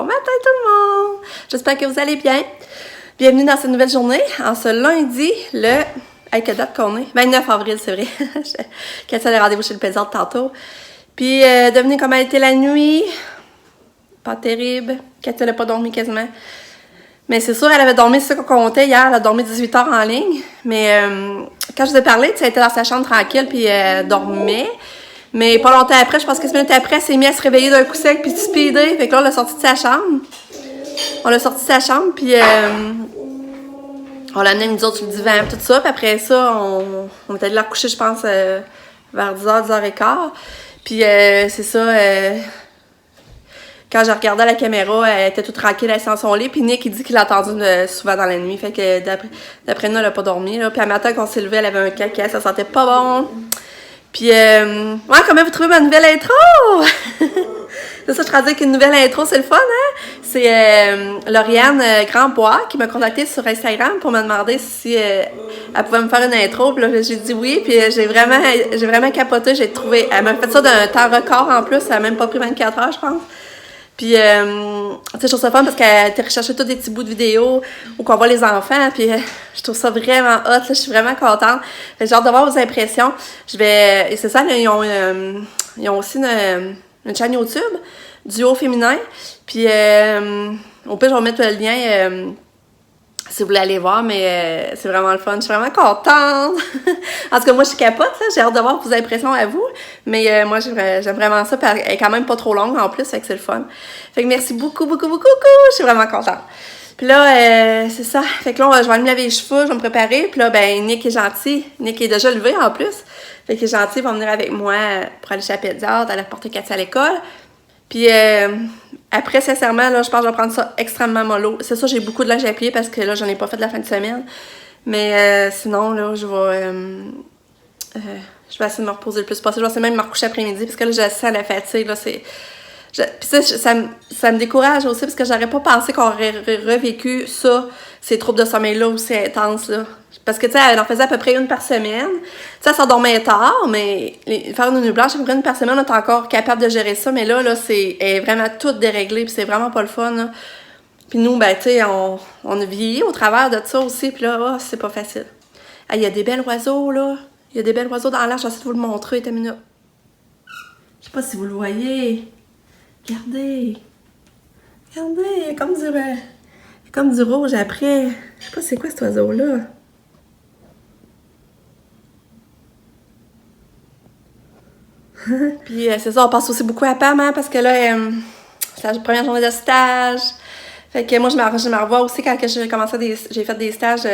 Bon matin tout le monde! J'espère que vous allez bien. Bienvenue dans cette nouvelle journée, en ce lundi, le... Hey, quelle date qu'on est? 29 avril, c'est vrai. Katia a le rendez-vous chez le pédiatre tantôt. Puis, devinez comment a été la nuit. Pas terrible. Katia n'a pas dormi quasiment. Mais c'est sûr, elle avait dormi, c'est ça qu'on comptait hier, elle a dormi 18 heures en ligne. Mais quand je vous ai parlé, elle était dans sa chambre tranquille, puis elle dormait. Mais pas longtemps après, je pense 15 minutes après, elle s'est mise à se réveiller d'un coup sec, puis de speeder. Fait que là, on l'a sorti de sa chambre. On l'a sorti de sa chambre, puis on l'a amené nous autres sur le divan, tout ça. Puis après ça, on est allé la coucher, je pense, vers 10h, 10h15. Puis c'est ça, quand je regardais la caméra, elle était toute tranquille, elle est dans son lit. Puis Nick, il dit qu'il l'a entendu souvent dans la nuit. Fait que d'après nous, elle n'a pas dormi. Là. Puis à matin, quand on s'est levé, elle avait un caca, ça sentait pas bon. Puis, ouais, comment vous trouvez ma nouvelle intro? C'est ça, je traduis qu'une nouvelle intro, c'est le fun, hein? C'est Lauriane Grandbois qui m'a contactée sur Instagram pour me demander si elle pouvait me faire une intro. Puis là, j'ai dit oui, puis j'ai vraiment capoté. J'ai trouvé, elle m'a fait ça d'un temps record en plus, ça a même pas pris 24 heures, je pense. Puis, tu sais, je trouve ça fun parce qu'elle était recherchée tous des petits bouts de vidéos où qu'on voit les enfants. Puis, je trouve ça vraiment hot. Là, je suis vraiment contente. J'ai hâte de voir vos impressions. Et c'est ça, là, ils ont aussi une chaîne YouTube, Duo Féminin. Puis, au pire, je vais mettre le lien si vous voulez aller voir, mais c'est vraiment le fun. Je suis vraiment contente. En tout cas, moi, je suis capote, là. J'ai hâte de voir vos impressions à vous. Mais moi, j'aime vraiment ça. Puis elle est quand même pas trop longue en plus, fait que c'est le fun. Fait que merci beaucoup. Je suis vraiment contente. Puis là, c'est ça. Fait que là, je vais aller me laver les cheveux, je vais me préparer. Puis là, ben, Nick est gentil. Nick est déjà levé en plus. Fait qu'il est gentil, il va venir avec moi pour aller chez la pédiatre, aller porter Katia à l'école. Puis après, sincèrement, là, je pense que je vais prendre ça extrêmement mollo. C'est ça, j'ai beaucoup de linge à plier parce que là, j'en ai pas fait de la fin de semaine. Mais sinon, là, je vais essayer de me reposer le plus possible. Je vais essayer même de me recoucher après-midi parce que là, je sens la fatigue. Là, puis ça me décourage aussi parce que j'aurais pas pensé qu'on aurait revécu ça, ces troubles de sommeil-là aussi intenses, là. Parce que, tu sais, elle en faisait à peu près une par semaine. Tu sais, elle s'endormait tard, mais faire une nuit blanche à peu près une par semaine, on est encore capable de gérer ça. Mais là, elle est vraiment toute déréglée, puis c'est vraiment pas le fun, là. Puis nous, ben, tu sais, on a vieilli au travers de ça aussi, puis là, oh, c'est pas facile. Il y a des belles oiseaux, là. Il y a des belles oiseaux dans l'air, je vais essayer de vous le montrer, une minute. Je sais pas si vous le voyez. Regardez. Regardez, il y a comme du rouge après. Je sais pas c'est quoi cet oiseau-là. Puis c'est ça, on passe aussi beaucoup à Pam, hein, parce que là, c'est la première journée de stage. Fait que moi, je me revois aussi quand j'ai commencé j'ai fait des stages.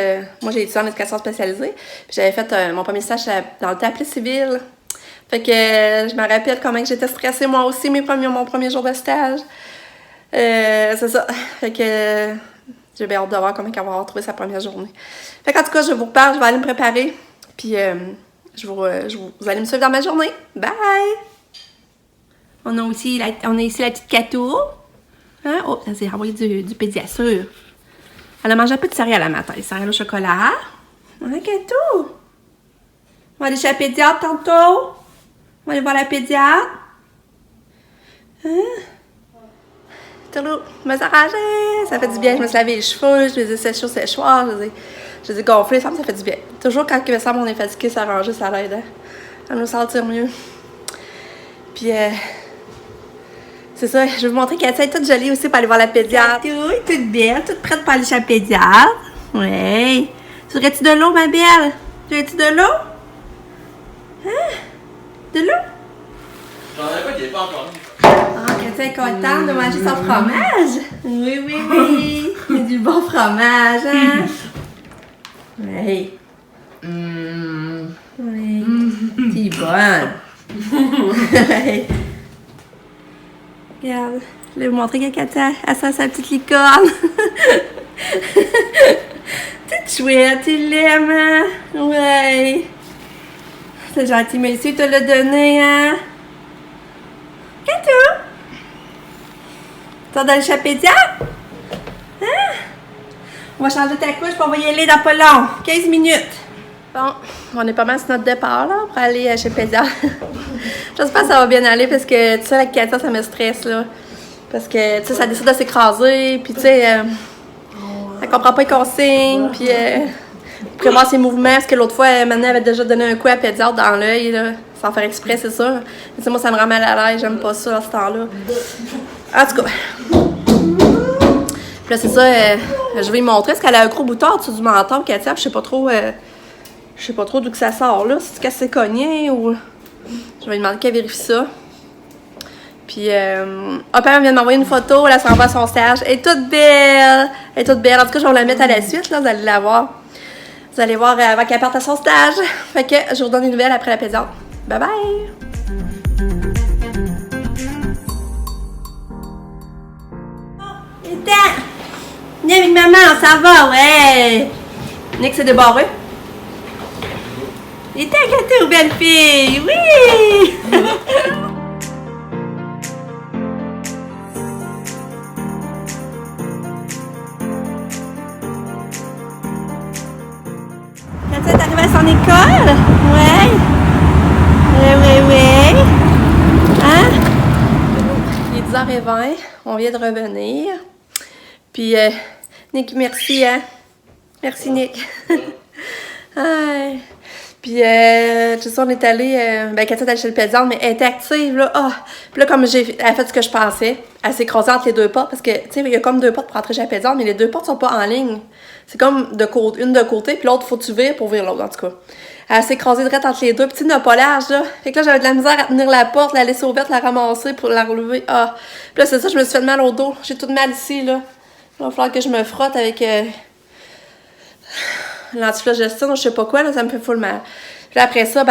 Moi, j'ai étudié en éducation spécialisée. Puis j'avais fait mon premier stage dans le tapis civil. Fait que je me rappelle comment j'étais stressée moi aussi, mon premier jour de stage. C'est ça. Fait que j'ai bien hâte de voir comment elle va retrouver sa première journée. Fait qu'en tout cas, je vous reparle, je vais aller me préparer. Puis vous allez me suivre dans ma journée. Bye! On a ici la petite Cato. Hein? Oh, ça s'est envoyé du pédiasure. Elle a mangé un peu de céréales à matin. Les céréales au chocolat. On a Cato. On va aller chez la pédiatre tantôt. On va aller voir la pédiatre. Hein? Je me suis arrangée. Ça fait du bien. Je me suis lavé les cheveux. Je les ai séchés au séchoir. Je les ai gonflés. Ça fait du bien. Toujours quand il me semble on est fatigué, s'arranger, ça l'aide. Hein? À nous sentir mieux. Puis, c'est ça. Je vais vous montrer qu'elle est toute jolie aussi pour aller voir la pédiatre. Toute belle. Toute prête pour aller chez la pédiatre. Oui. Voudrais-tu de l'eau, ma belle? Voudrais-tu de l'eau? Hein? De l'eau? J'en avais pas qui n'est pas encore mis. Ah, Katia est contente de manger son fromage. Oui. C'est du bon fromage, hein? Oui. Oui. C'est bonne. Regarde. Je vais vous montrer que Katia, elle sent sa petite licorne. Toute chouette, tu l'aimes, hein? Ouais. C'est gentil, mais ici, tu te l'as donné, hein? Katou! T'as dans le chez la pédiatre? Hein? On va changer ta couche, puis on va y aller dans pas long. 15 minutes. Bon, on est pas mal sur notre départ, là, pour aller chez le pédiatre. J'espère que ça va bien aller, parce que tout ça, avec Katia, ça me stresse, là. Parce que, tu sais, ça décide de s'écraser, puis tu sais, elle comprend pas les consignes, puis prévoir ses mouvements, parce que l'autre fois, Mané avait déjà donné un coup à pédiatre dans l'œil, là, sans faire exprès, c'est sûr. Mais tu sais, moi, ça me rend mal à l'aise, j'aime pas ça à ce temps-là. En tout cas. Puis là, c'est ça, je vais lui montrer, parce qu'elle a un gros bouton au-dessus du menton, Katia, je sais pas trop d'où que ça sort, là, si qu'elle s'est cognée, ou... Je vais lui demander qu'elle vérifie ça. Puis, hop, elle vient de m'envoyer une photo, là, s'en va à son stage. Elle est toute belle! Elle est toute belle. En tout cas, je vais la mettre à la suite, là, vous allez la voir. Vous allez voir avant qu'elle parte à son stage. Fait que je vous redonne une nouvelle après la pédiatre. Bye bye! Attends! Viens avec maman, ça va, ouais! Nick s'est débarré. Il était gâté aux belles filles! Oui! Katia est arrivée à son école? Ouais! Oui. Hein? Il est 10h20, on vient de revenir. Puis, Nick, merci, hein? Merci, Nick. Ay. Puis, tu sais, on est allé, Katia est allée chez le pédiatre, mais elle était active, là. Oh. Puis là, comme elle a fait ce que je pensais, elle s'est écrasée entre les deux portes, parce que, tu sais, il y a comme deux portes pour rentrer chez le pédiatre, mais les deux portes sont pas en ligne. C'est comme une de côté, puis l'autre, faut que tu vires pour ouvrir l'autre, en tout cas. Elle s'est écrasée direct entre les deux, puis tu sais, n'a pas l'âge, là. Fait que là, j'avais de la misère à tenir la porte, la laisser ouverte, la ramasser pour la relever. Ah. Puis là, c'est ça, je me suis fait mal au dos. J'ai tout mal ici, là. Il va falloir que je me frotte avec l'antiflagellation, je sais pas quoi, là, ça me fait full mal. Puis là, après ça,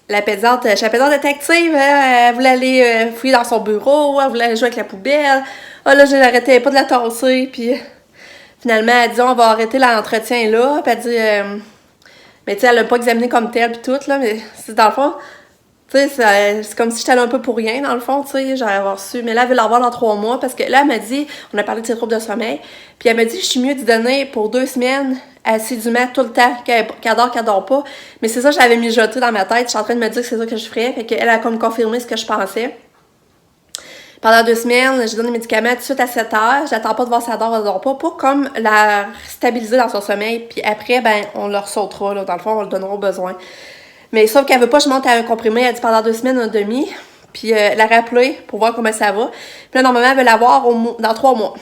la pédiatre était active, elle voulait aller fouiller dans son bureau, elle voulait jouer avec la poubelle. Ah là, je n'arrêtais pas de la tasser, puis finalement, elle dit, on va arrêter l'entretien là, puis elle dit, mais tu sais, elle l'a pas examiné comme tel, puis tout, là, mais c'est dans le fond, tu sais, c'est comme si j'étais allée un peu pour rien, dans le fond, tu sais, j'aurais avoir su. Mais là, elle veut l'avoir dans 3 mois, parce que là, elle m'a dit, on a parlé de ses troubles de sommeil, puis elle m'a dit, je suis mieux d'y donner pour 2 semaines, assidûment, tout le temps, qu'elle dort pas. Mais c'est ça, j'avais mijoté dans ma tête, je suis en train de me dire que c'est ça que je ferais, fait qu'elle a comme confirmé ce que je pensais. Pendant 2 semaines, je donne des médicaments tout de suite à 7 heures, j'attends pas de voir si elle dort pas, pour comme la stabiliser dans son sommeil, puis après, on le ressautera, là, dans le fond, on le donnera au besoin. Mais sauf qu'elle veut pas que je monte à un comprimé, elle dit pendant 2 semaines, 1,5. Puis elle a rappelé pour voir comment ça va. Puis là, normalement, elle veut l'avoir dans 3 mois.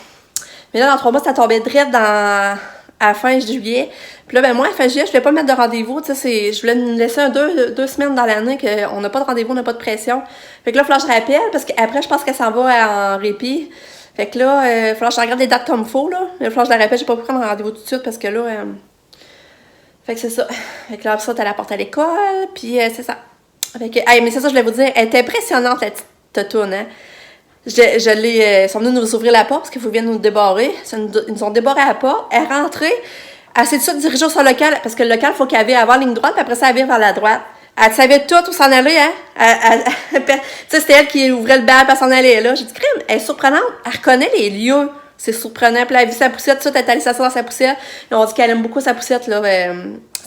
Mais là, dans 3 mois, ça tombait direct à la fin juillet. Puis là, moi, à fin juillet, je voulais pas mettre de rendez-vous. Tu sais, je voulais me laisser 2 semaines dans l'année qu'on n'a pas de rendez-vous, on n'a pas de pression. Fait que là, il va falloir que je rappelle, parce qu'après, je pense qu'elle s'en va en répit. Fait que là, il va falloir que je regarde les dates comme il faut, là. Il va falloir que je la rappelle, j'ai pas pu prendre un rendez-vous tout de suite, parce que là... Fait que c'est ça. Fait que là, ça, t'as la porte à l'école, puis c'est ça. Fait que, mais c'est ça, je voulais vous dire, elle est impressionnante, la petite totoune, hein. Ils sont venus nous ouvrir la porte, parce qu'il faut qu'ils viennent nous débarrer. Ils nous ont débarré à la porte. Elle est rentrée, elle s'est tout de suite dirigée sur le local, parce que le local, il faut qu'elle vienne avant la ligne droite, puis après ça, elle vire vers la droite. Elle savait tout où s'en aller, hein. Tu sais, c'était elle qui ouvrait le bal, puis elle s'en allait là. J'ai dit, crème, elle est surprenante, elle reconnaît les lieux. C'est surprenant. Puis là, elle a vu sa poussette, tout ça, elle est allée s'asseoir dans sa poussette. Là, on dit qu'elle aime beaucoup sa poussette, là,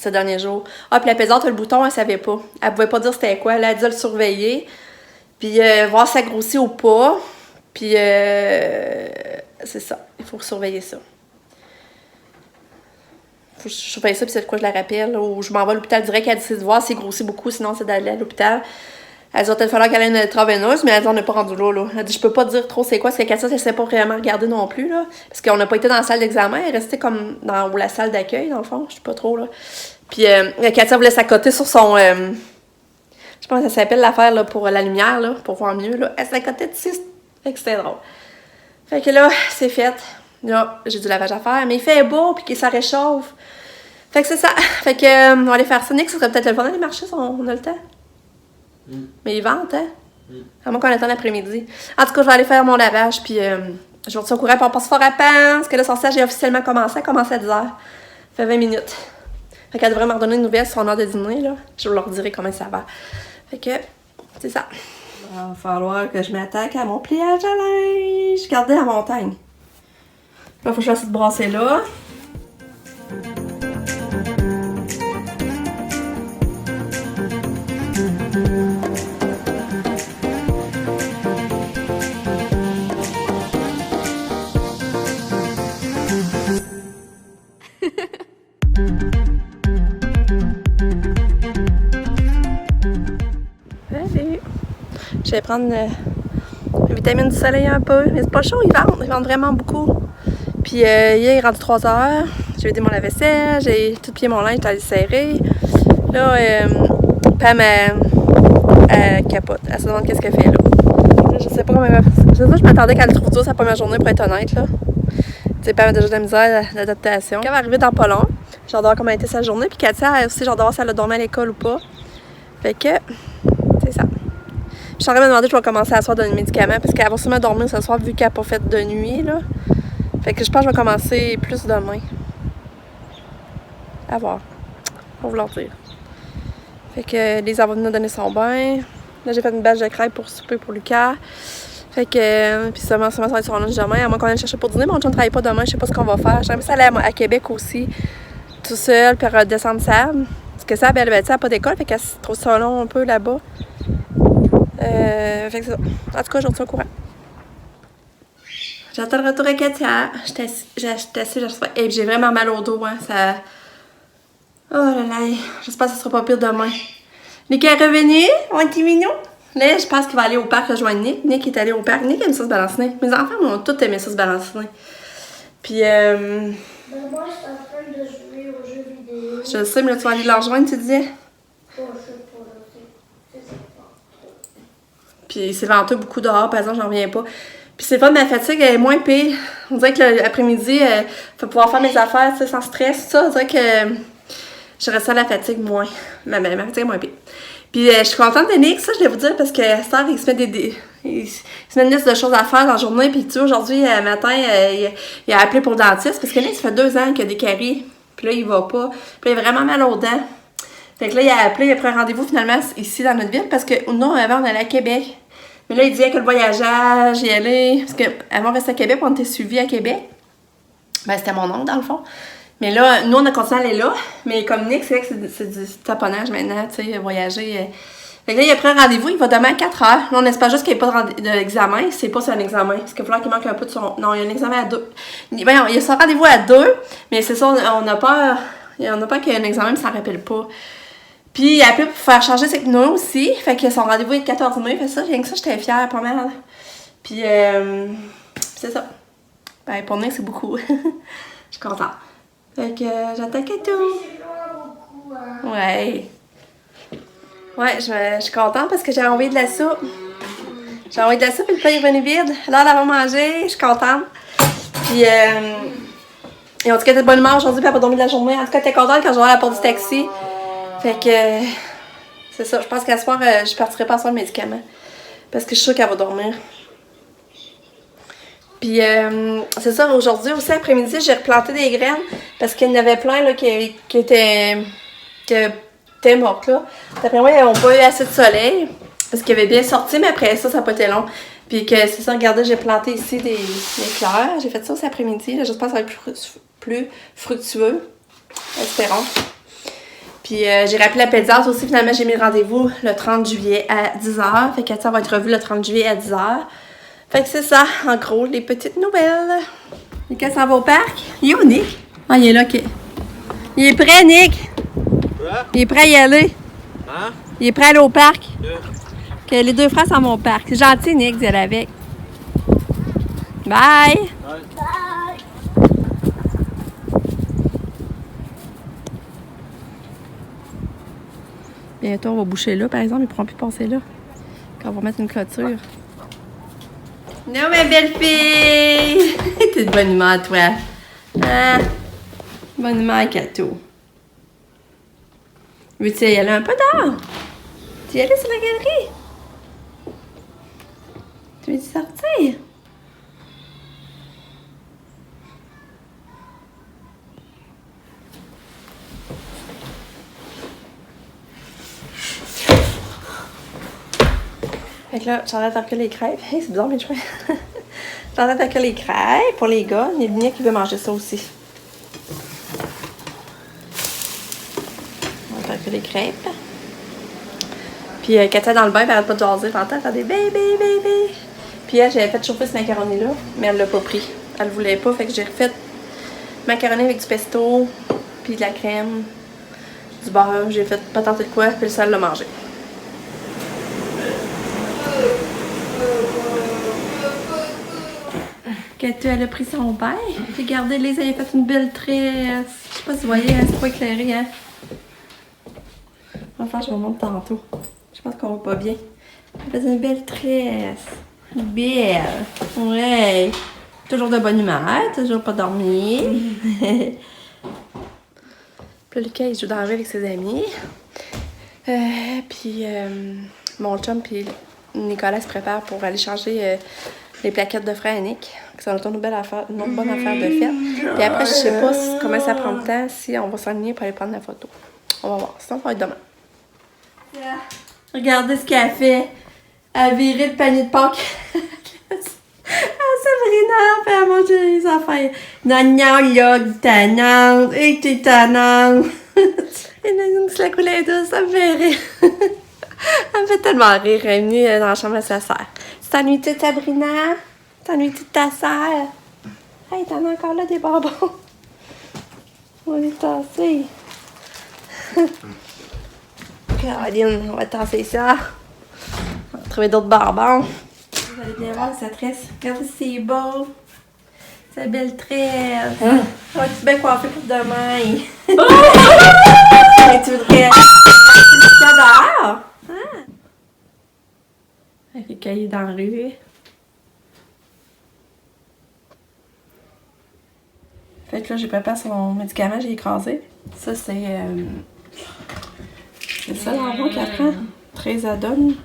ces derniers jours. Ah, puis la pédiatre, le bouton, elle savait pas. Elle pouvait pas dire c'était quoi. Là, elle dit de le surveiller. Puis voir si ça grossit ou pas. Puis, c'est ça. Il faut surveiller ça. Faut que je surveille ça, puis c'est de quoi je la rappelle. Ou je m'en vais à l'hôpital direct. Elle dit de voir s'il grossit beaucoup, sinon c'est d'aller à l'hôpital. Elle dit, il va falloir qu'elle ait une intraveineuse, mais elle dit, on n'est pas rendu là. Elle dit, je peux pas dire trop c'est quoi, parce que Katia, elle ne sait pas vraiment regarder non plus, là. Parce qu'on n'a pas été dans la salle d'examen, elle est restée comme dans la salle d'accueil, dans le fond, je sais pas trop, là. Puis, Katia voulait s'accoter sur son, je sais pas comment ça s'appelle l'affaire, là, pour la lumière, là, pour voir mieux, là. Elle s'accotait dessus, fait que c'était drôle. Fait que là, c'est fait. Là, j'ai du lavage à faire, mais il fait beau, puis que ça réchauffe. Fait que c'est ça. Fait que, on va aller faire ça. Nick, ça serait peut-être le fun d'aller marcher si on a le temps. Mais ils vendent, hein? À moins qu'on attende l'après-midi. En tout cas, je vais aller faire mon lavage, puis je vais retourner au courant, puis on passe fort à Pan, parce que là, son stage est officiellement commencé. Elle commence à 10h. Ça fait 20 minutes. Fait qu'elle devrait me redonner une nouvelle sur son heure de dîner, là. Je leur dirai comment ça va. Fait que, c'est ça. Il va falloir que je m'attaque à mon pliage à linge. Regardez la montagne. Là, faut que je fasse cette brasser là. Allez. Je vais prendre la vitamine du soleil un peu. Mais c'est pas chaud, ils vendent vraiment beaucoup. Puis hier, il est rendu 3 heures. J'ai vidé mon lave-vaisselle, j'ai tout plié mon linge, j'étais allée serrer. Là, Pam, elle capote. Elle se demande qu'est-ce qu'elle fait là. Je sais pas comment elle va faire. Je m'attendais qu'elle le trouve dur sa première journée pour être honnête là. Tu sais, Pam a déjà de la misère d'adaptation. Quand elle va arriver dans pas long, j'ai hâte de voir comment a été sa journée. Puis Katia, elle aussi, j'ai hâte de voir si elle a dormi à l'école ou pas. Fait que, c'est ça. Je suis en train de me demander si je vais commencer à soir donner des médicaments parce qu'elle va sûrement dormir ce soir vu qu'elle n'a pas fait de nuit là. Fait que je pense que je vais commencer plus demain. À voir. Pour vous leur dire. Fait que Lisa va venir donner son bain. Là, j'ai fait une bâche de crêpes pour souper pour Lucas. Fait que, puis seulement ça va être sur lunch demain. À moins qu'on aille le chercher pour dîner. Mon chum ne travaille pas demain. Je sais pas ce qu'on va faire. J'aimerais ça aller à Québec aussi. Tout seul. Puis redescendre Sam. Parce que Sam, elle n'a pas d'école. Fait qu'elle se trouve ça long un peu là-bas. Fait que c'est ça. En tout cas, je retourne au courant. J'attends le retour à Katia. J'ai assez, j'ai vraiment mal au dos. Hein. Ça... Oh là là. J'espère que ça sera pas pire demain. Nick est revenu. On est mignon. Là, je pense qu'il va aller au parc rejoindre Nick. Nick est allé au parc. Nick aime ça se balancer. Mes enfants ont tous aimé ça se balancer. Puis, Ben moi, je suis en train de jouer aux jeux vidéo. je sais, mais là, tu vas aller leur rejoindre, tu disais? Oh, je sais pas, là, c'est pas trop. Puis, c'est venteux beaucoup dehors, par exemple, j'en reviens pas. Puis, c'est pas de ma fatigue, elle est moins pire. On dirait que l'après-midi, faut pouvoir faire mes affaires, tu sais, sans stress, tout ça. On dirait que je ressens la fatigue moins. Ma fatigue est moins pire. Puis, je suis contente de Nick, ça, je vais vous dire, parce que Star, il se met il se met une liste de choses à faire dans la journée. Puis, tu sais, aujourd'hui, matin, il a appelé pour le dentiste. Parce que Nick, ça fait 2 ans qu'il a des caries. Puis là, il va pas. Puis, il a vraiment mal aux dents. Fait que là, il a appelé, il a pris un rendez-vous finalement ici dans notre ville. Parce que nous, avant, on allait à Québec. Mais là, il disait que le voyageage, y aller. Parce qu'avant, on restait à Québec, on était suivis à Québec. Ben, c'était mon oncle, dans le fond. Mais là, nous, on a continué à aller là. Mais comme Nick, c'est vrai que c'est du taponnage maintenant, tu sais, voyager. Fait que là, il a pris un rendez-vous, il va demain à 4 heures. Là, on espère juste qu'il n'y ait pas d'examen. C'est pas si c'est un examen. Parce qu'il va falloir qu'il manque un peu de son. Non, il y a un examen à 2. Ben, il y a son rendez-vous à 2. Mais c'est ça, on n'a pas qu'il y ait un examen, mais ça ne rappelle pas. Puis, il a appelé pour faire changer ses pneus aussi. Fait que son rendez-vous est de 14 mai. Fait ça, rien que ça, j'étais fière, pas mal. Puis, c'est ça. Ben, pour Nick, c'est beaucoup. Je suis contente. Fait que j'attends que tout. C'est vraiment beaucoup, hein. Ouais. Ouais, je suis contente parce que j'ai envoyé de la soupe. J'ai envoyé de la soupe et le pain est revenu vide. Là, elle va manger, je suis contente. Puis, et en tout cas, elle était de bonne humeur aujourd'hui, puis elle n'a pas dormi de la journée. En tout cas, elle était contente quand je vais à la porte du taxi. Fait que, c'est ça. Je pense qu'à ce soir, je partirai pas sans le médicament. Parce que je suis sûre qu'elle va dormir. Puis, c'est ça, aujourd'hui aussi, après-midi, j'ai replanté des graines parce qu'il y en avait plein là, qui étaient mortes. Là. D'après moi, ils n'ont pas eu assez de soleil parce qu'ils avaient bien sorti, mais après ça n'a pas été long. Puis, que c'est ça, regardez, j'ai planté ici des fleurs. J'ai fait ça aussi après-midi. J'espère que ça va être plus fructueux. Espérons. Puis, j'ai rappelé la pédiatre aussi. Finalement, j'ai mis le rendez-vous le 30 juillet à 10h. Fait que ça va être revu le 30 juillet à 10h. Fait que c'est ça, en gros, les petites nouvelles. Nick s'en va au parc. Il est où, Nick? Ah, il est là, OK. Il est prêt, Nick? Quoi? Il est prêt à y aller. Hein? Il est prêt à aller au parc. Yeah. Que les 2 frères s'en vont au parc. C'est gentil, Nick, d'y aller avec. Bye! Bye. Bientôt, on va boucher là, par exemple. Ils ne pourront plus passer là. Quand on va mettre une clôture. Non, ma belle fille! T'es de bonne humeur, toi. Hein? Bonne humeur, Kato. Veux-tu y aller un peu dehors? Tu y aller sur la galerie? Tu veux-tu sortir? Fait que là, j'en ai attaqué les crêpes. Hey, c'est bizarre, mais je fais. J'en ai attaqué les crêpes pour les gars. Il y a Nick qui veut manger ça aussi. On va attaquer les crêpes. Puis Katia dans le bain, elle arrête pas de jaser. Elle entend faire des baby. Puis elle, j'avais fait chauffer ce macaroni-là, mais elle l'a pas pris. Elle voulait pas, fait que j'ai refait macaroni avec du pesto, puis de la crème, du beurre. J'ai fait pas tenter de quoi, puis le sel l'a mangé. Katou, elle a pris son bain. Regardez-les, elle a fait une belle tresse. Je sais pas si vous voyez, hein, c'est pas éclairé, hein. Enfin, je vous montre tantôt. Je pense qu'on voit pas bien. Elle fait une belle tresse. Belle. Ouais. Toujours de bonne humeur, toujours pas dormir. Puis Lucas, il joue dans la rue avec ses amis. Puis mon chum puis Nicolas se prépare pour aller changer les plaquettes de frein à Nick. C'est une autre bonne affaire de fête. Puis après, je sais pas comment ça prend de temps, si on va s'enligner pour aller prendre la photo. On va voir. Sinon, ça va être demain. Regardez ce qu'elle a fait. Elle a viré le panier de Pâques. Sabrina fait à manger les affaires. Non, là, tannante. Et t'es tannante. Et Nadine qui se la coulait douce, ça me fait rire. Elle me fait tellement rire. Elle est venue dans la chambre à sa sœur. Tu t'ennuies-tu de Sabrina? T'ennuies-tu de ta sœur? Hey, t'en as encore là des bonbons. On va les tasser. Caroline, on va tasser ça. On va trouver d'autres bonbons. Vous allez bien voir sa tresse. Regardez si c'est beau. Sa belle tresse. Hein? On va-tu bien coiffer pour demain? Mais tu voudrais... Tu dehors? Hein? Avec les cahiers dans la rue. Fait que là, j'ai préparé son médicament, j'ai écrasé. Ça, c'est... c'est ça l'envoi qu'elle prend. Trésadone.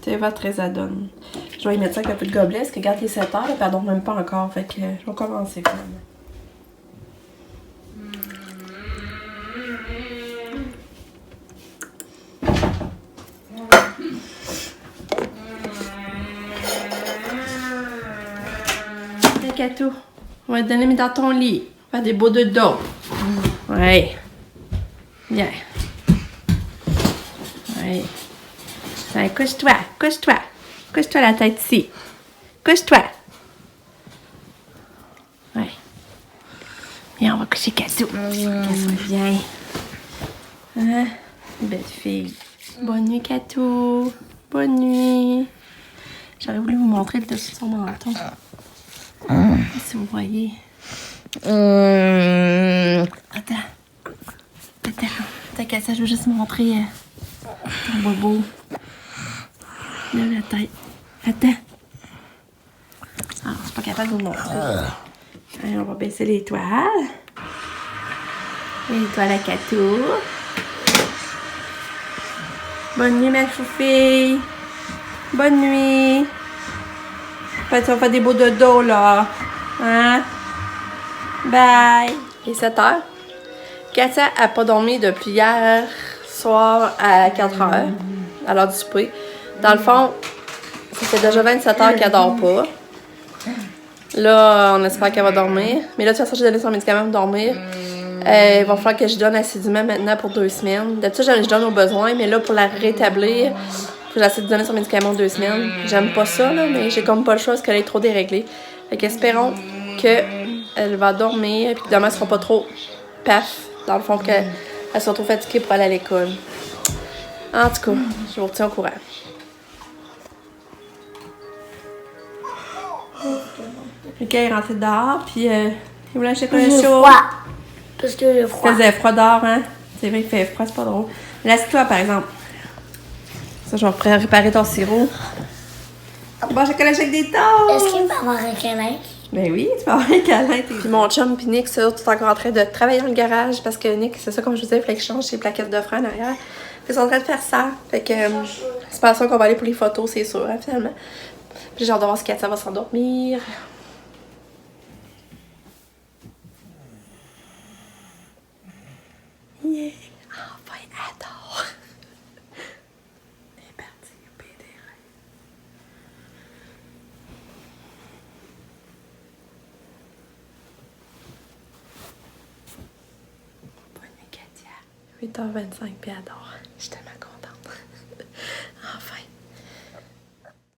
Teva Trésadone. Je vais y mettre ça avec un peu de gobelet, parce que regarde les 7 heures, pardon, même pas encore. Fait que je vais commencer finalement. Katou, on va te donner mis dans ton lit. Faire des beaux de dos. Ouais. Bien. Ouais. Ouais, couche-toi, couche-toi. Couche-toi la tête ici. Couche-toi. Ouais. Viens, on va coucher Katou. Katou, viens. Hein? Belle fille. Bonne nuit, Katou. Bonne nuit. J'aurais voulu vous montrer le dessus de son menton. Si vous voyez. Attends. T'as qu'à ça, je veux juste montrer ton bobo. Lève la tête. Attends. Ah, je suis pas capable de vous montrer. Allez, on va baisser les toiles. Les toiles à Katou. Bonne nuit, ma chou-fille. Bonne nuit. On va faire des beaux dodos, là. Hein? Bye. Il est 7 heures. Katia n'a pas dormi depuis hier soir à 4 heures, à l'heure du souper. Dans le fond, ça fait déjà 27 heures qu'elle dort pas. Là, on espère qu'elle va dormir. Mais là, de toute façon, j'ai donné son médicament pour dormir. Il va falloir que je donne assidûment maintenant pour 2 semaines. D'habitude, je donne au besoin, mais là, pour la rétablir, faut que j'essaie de donner son médicament 2 semaines. J'aime pas ça, là, mais j'ai comme pas le choix parce qu'elle est trop déréglée. Fait qu'espérons qu'elle va dormir et que demain, elle sera pas trop paf. Dans le fond, qu'elle soit trop fatiguée pour aller à l'école. En tout cas, je vous retiens au courant. Ok, il est rentré dehors, puis il voulait un chocolat chaud. Parce que j'ai froid. Il faisait froid dehors, hein? C'est vrai qu'il fait froid, c'est pas drôle. Laisse-toi, par exemple. Ça, je vais préparer ton sirop. Bon, chocolat avec des toasts! Est-ce qu'il peut avoir un câlin? Ben oui, tu peux avoir un câlin. Puis mon chum puis Nick, c'est encore en train de travailler dans le garage parce que Nick, c'est ça, comme je vous disais, il fallait qu'il change ses plaquettes de frein en arrière. Ils sont en train de faire ça. Fait que c'est pas ça qu'on va aller pour les photos, c'est sûr, hein, finalement. Puis j'ai hâte de voir si Katia va s'endormir. Yeah! Enfin, elle adore! Elle est partie au pays des rêves. Bonne nuit, Katia. 8h25, puis elle adore. Je suis tellement